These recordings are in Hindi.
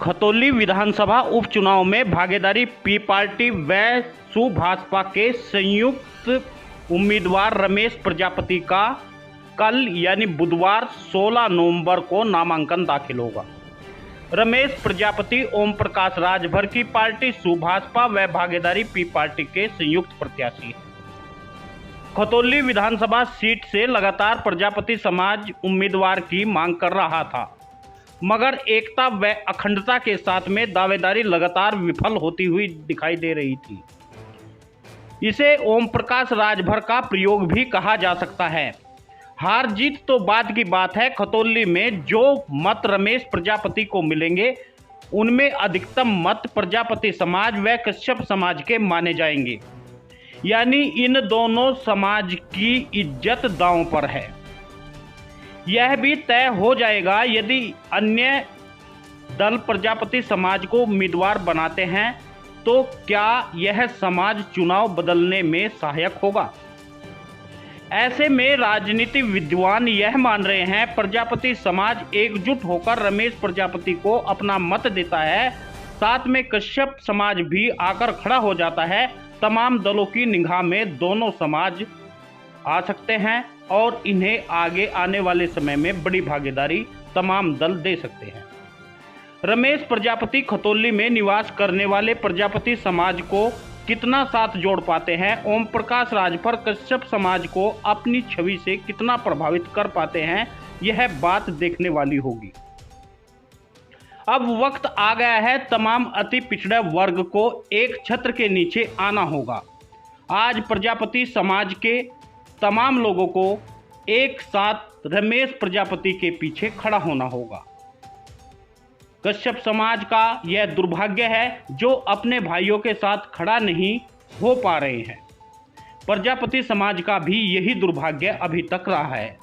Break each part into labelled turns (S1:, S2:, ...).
S1: खतौली विधानसभा उपचुनाव में भागीदारी पी पार्टी व सुभाषपा के संयुक्त उम्मीदवार रमेश प्रजापति का कल यानी बुधवार 16 नवंबर को नामांकन दाखिल होगा। रमेश प्रजापति ओम प्रकाश राजभर की पार्टी सुभाषपा व भागीदारी पी पार्टी के संयुक्त प्रत्याशी हैं। खतौली विधानसभा सीट से लगातार प्रजापति समाज उम्मीदवार की मांग कर रहा था, मगर एकता व अखंडता के साथ में दावेदारी लगातार विफल होती हुई दिखाई दे रही थी। इसे ओम प्रकाश राजभर का प्रयोग भी कहा जा सकता है। हार जीत तो बाद की बात है। खतौली में जो मत रमेश प्रजापति को मिलेंगे उनमें अधिकतम मत प्रजापति समाज व कश्यप समाज के माने जाएंगे, यानी इन दोनों समाज की इज्जत दांव पर है। यह भी तय हो जाएगा यदि अन्य दल प्रजापति समाज को उम्मीदवार बनाते हैं तो क्या यह समाज चुनाव बदलने में सहायक होगा। ऐसे में राजनीति विद्वान यह मान रहे हैं प्रजापति समाज एकजुट होकर रमेश प्रजापति को अपना मत देता है, साथ में कश्यप समाज भी आकर खड़ा हो जाता है। तमाम दलों की निगाह में दोनों समाज आ सकते हैं और इन्हें आगे आने वाले समय में बड़ी भागीदारी तमाम दल दे सकते हैं। रमेश प्रजापति खतौली में निवास करने वाले प्रजापति समाज को कितना साथ जोड़ पाते हैं, ओम प्रकाश राजभर कश्यप समाज को अपनी छवि से कितना प्रभावित कर पाते हैं, यह बात देखने वाली होगी। अब वक्त आ गया है तमाम अति पिछड़े वर्ग को एक छत्र के नीचे आना होगा। आज प्रजापति समाज के तमाम लोगों को एक साथ रमेश प्रजापति के पीछे खड़ा होना होगा। कश्यप समाज का यह दुर्भाग्य है जो अपने भाइयों के साथ खड़ा नहीं हो पा रहे हैं। प्रजापति समाज का भी यही दुर्भाग्य अभी तक रहा है।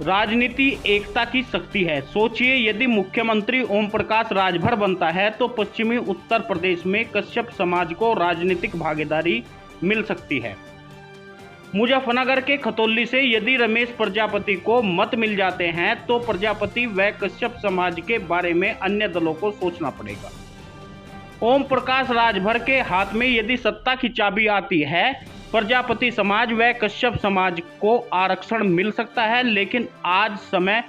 S1: राजनीति एकता की शक्ति है। सोचिए, यदि मुख्यमंत्री ओम प्रकाश राजभर बनता है तो पश्चिमी उत्तर प्रदेश में कश्यप समाज को राजनीतिक भागीदारी मिल सकती है। मुजफ्फरनगर के खतौली से यदि रमेश प्रजापति को मत मिल जाते हैं तो प्रजापति व कश्यप समाज के बारे में अन्य दलों को सोचना पड़ेगा। ओम प्रकाश राजभर के हाथ में यदि सत्ता की चाबी आती है, प्रजापति समाज व कश्यप समाज को आरक्षण मिल सकता है, लेकिन आज समय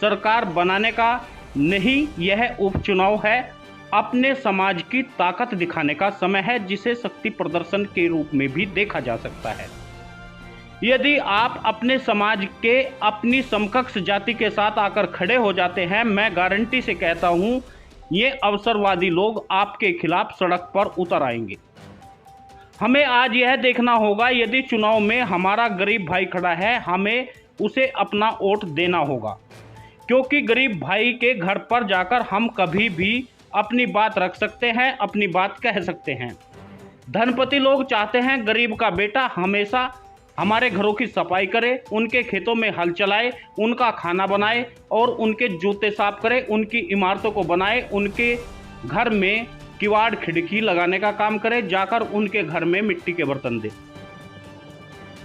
S1: सरकार बनाने का नहीं, यह उपचुनाव है। अपने समाज की ताकत दिखाने का समय है, जिसे शक्ति प्रदर्शन के रूप में भी देखा जा सकता है। यदि आप अपने समाज के अपनी समकक्ष जाति के साथ आकर खड़े हो जाते हैं, मैं गारंटी से कहता हूं, ये अवसरवादी लोग आपके खिलाफ सड़क पर उतर आएंगे। हमें आज यह देखना होगा, यदि चुनाव में हमारा गरीब भाई खड़ा है, हमें उसे अपना वोट देना होगा, क्योंकि गरीब भाई के घर पर जाकर हम कभी भी अपनी बात रख सकते हैं, अपनी बात कह सकते हैं। धनपति लोग चाहते हैं गरीब का बेटा हमेशा हमारे घरों की सफाई करे, उनके खेतों में हल चलाए, उनका खाना बनाए और उनके जूते साफ करे, उनकी इमारतों को बनाए, उनके घर में किवाड़ खिड़की लगाने का काम करे, जाकर उनके घर में मिट्टी के बर्तन दे।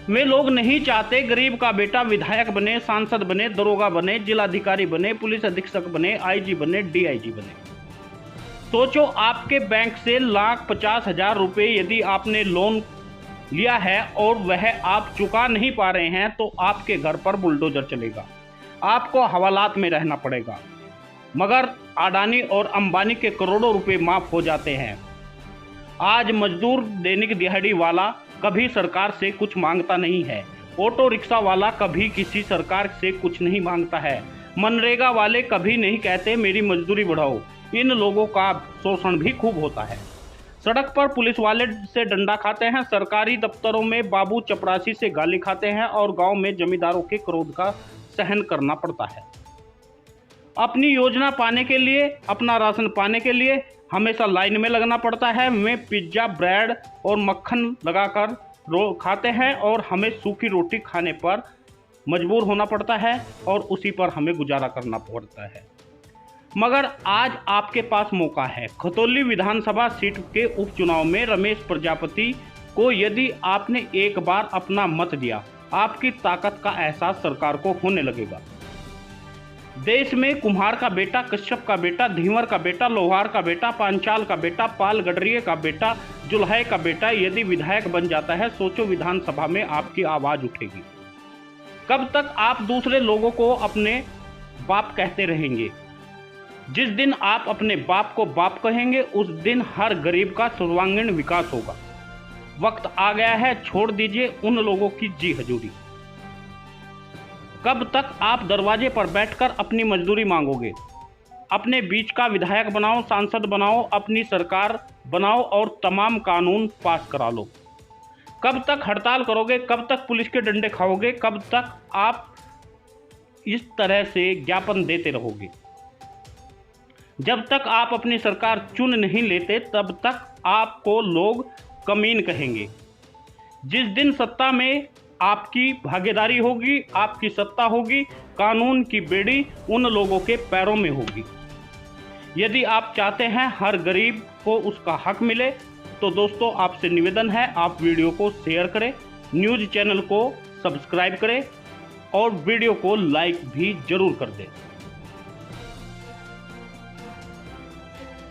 S1: वे लोग नहीं चाहते गरीब का बेटा विधायक बने, सांसद बने, दरोगा बने, जिलाधिकारी बने, पुलिस अधीक्षक बने, आईजी बने, डीआईजी बने। सोचो, आपके बैंक से 1,50,000 रुपये यदि आपने लोन लिया है और वह आप चुका नहीं पा रहे हैं तो आपके घर पर बुलडोजर चलेगा, आपको हवालात में रहना पड़ेगा। मगर अडानी और अंबानी के करोड़ों रुपए माफ हो जाते हैं। आज मजदूर दैनिक दिहाड़ी वाला कभी सरकार से कुछ मांगता नहीं है, ऑटो रिक्शा वाला कभी किसी सरकार से कुछ नहीं मांगता है, मनरेगा वाले कभी नहीं कहते मेरी मजदूरी बढ़ाओ। इन लोगों का शोषण भी खूब होता है। सड़क पर पुलिस वाले से डंडा खाते हैं, सरकारी दफ्तरों में बाबू चपरासी से गाली खाते हैं और गांव में जमींदारों के क्रोध का सहन करना पड़ता है। अपनी योजना पाने के लिए, अपना राशन पाने के लिए हमेशा लाइन में लगना पड़ता है। वे पिज्ज़ा, ब्रेड और मक्खन लगाकर खाते हैं और हमें सूखी रोटी खाने पर मजबूर होना पड़ता है और उसी पर हमें गुजारा करना पड़ता है। मगर आज आपके पास मौका है। खतौली विधानसभा सीट के उपचुनाव में रमेश प्रजापति को यदि आपने एक बार अपना मत दिया, आपकी ताकत का एहसास सरकार को होने लगेगा। देश में कुम्हार का बेटा, कश्यप का बेटा, धीवर का बेटा, लोहार का बेटा, पांचाल का बेटा, पाल गडरिये का बेटा, जुल्हे का बेटा यदि विधायक बन जाता है, सोचो विधानसभा में आपकी आवाज उठेगी। कब तक आप दूसरे लोगों को अपने बाप कहते रहेंगे? जिस दिन आप अपने बाप को बाप कहेंगे उस दिन हर गरीब का सर्वांगीण विकास होगा। वक्त आ गया है, छोड़ दीजिए उन लोगों की जी हजूरी। कब तक आप दरवाजे पर बैठकर अपनी मजदूरी मांगोगे? अपने बीच का विधायक बनाओ, सांसद बनाओ, अपनी सरकार बनाओ और तमाम कानून पास करा लो। कब तक हड़ताल करोगे? कब तक पुलिस के डंडे खाओगे? कब तक आप इस तरह से ज्ञापन देते रहोगे? जब तक आप अपनी सरकार चुन नहीं लेते तब तक आपको लोग कमीन कहेंगे। जिस दिन सत्ता में आपकी भागीदारी होगी, आपकी सत्ता होगी, कानून की बेड़ी उन लोगों के पैरों में होगी। यदि आप चाहते हैं हर गरीब को उसका हक मिले तो दोस्तों आपसे निवेदन है, आप वीडियो को शेयर करें, न्यूज़ चैनल को सब्सक्राइब करें और वीडियो को लाइक भी जरूर कर दें।